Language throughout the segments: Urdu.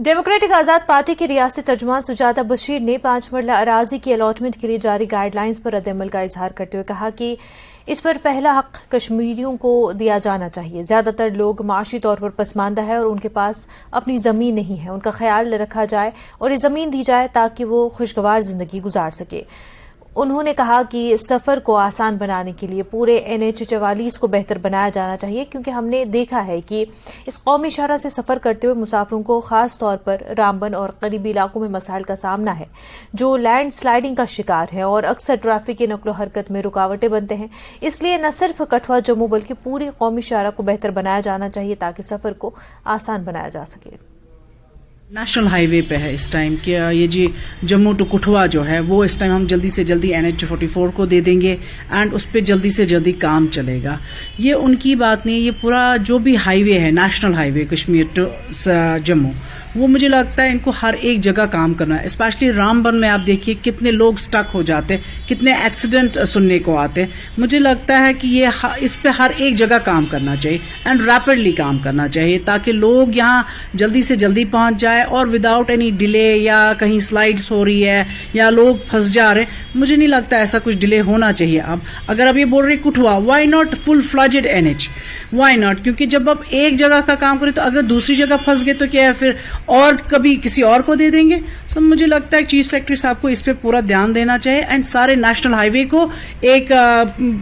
ڈیموکریٹک آزاد پارٹی کی ریاستی ترجمان سجادہ بشیر نے 5 مرلہ اراضی کی الاٹمنٹ کے لیے جاری گائیڈ لائنز پر رد عمل کا اظہار کرتے ہوئے کہا کہ اس پر پہلا حق کشمیریوں کو دیا جانا چاہیے. زیادہ تر لوگ معاشی طور پر پسماندہ ہیں اور ان کے پاس اپنی زمین نہیں ہے. ان کا خیال رکھا جائے اور یہ زمین دی جائے تاکہ وہ خوشگوار زندگی گزار سکے. انہوں نے کہا کہ سفر کو آسان بنانے کے لیے پورے NH 44 کو بہتر بنایا جانا چاہیے کیونکہ ہم نے دیکھا ہے کہ اس قومی شاہراہ سے سفر کرتے ہوئے مسافروں کو خاص طور پر رامبن اور قریبی علاقوں میں مسائل کا سامنا ہے جو لینڈ سلائیڈنگ کا شکار ہیں اور اکثر ٹریفک کی نقل و حرکت میں رکاوٹیں بنتے ہیں. اس لیے نہ صرف کٹھوعہ جموں بلکہ پوری قومی شاہراہ کو بہتر بنایا جانا چاہیے تاکہ سفر کو آسان بنایا جا سکے. نیشنل ہائی وے پہ ہے اس ٹائم کہ یہ جی جموں ٹو کٹھوعہ جو ہے وہ اس ٹائم ہم جلدی سے جلدی NH 44 کو دے دیں گے اینڈ اس پہ جلدی سے جلدی کام چلے گا. یہ ان کی بات نہیں, یہ پورا جو بھی ہائی وے ہے national highway Kashmir to Jammu وہ مجھے لگتا ہے ان کو ہر ایک جگہ کام کرنا ہے. اسپیشلی رامبن میں آپ دیکھیے کتنے لوگ سٹک ہو جاتے, کتنے ایکسیڈنٹ سننے کو آتے. مجھے لگتا ہے کہ یہ اس پہ ہر ایک جگہ کام کرنا چاہیے اینڈ ریپڈلی کام کرنا چاہیے تاکہ لوگ یہاں جلدی سے جلدی پہنچ جائے اور وداؤٹ اینی ڈیلے یا کہیں سلائڈس ہو رہی ہے یا لوگ پھنس جا رہے. مجھے نہیں لگتا ایسا کچھ ڈیلے ہونا چاہیے. اب اگر اب یہ بول رہے Kathua, why not full fledged NH, why not, کیونکہ جب آپ ایک جگہ کا کام کریں تو اگر دوسری جگہ پھنس گئے تو کیا ہے پھر اور کبھی کسی اور کو دے دیں گے. سو مجھے لگتا ہے چیف سیکرٹری صاحب کو اس پہ پورا دھیان دینا چاہیے اینڈ سارے نیشنل ہائی وے کو ایک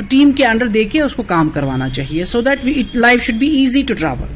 ٹیم کے انڈر دے کے اس کو کام کروانا چاہیے so that life should be easy to travel.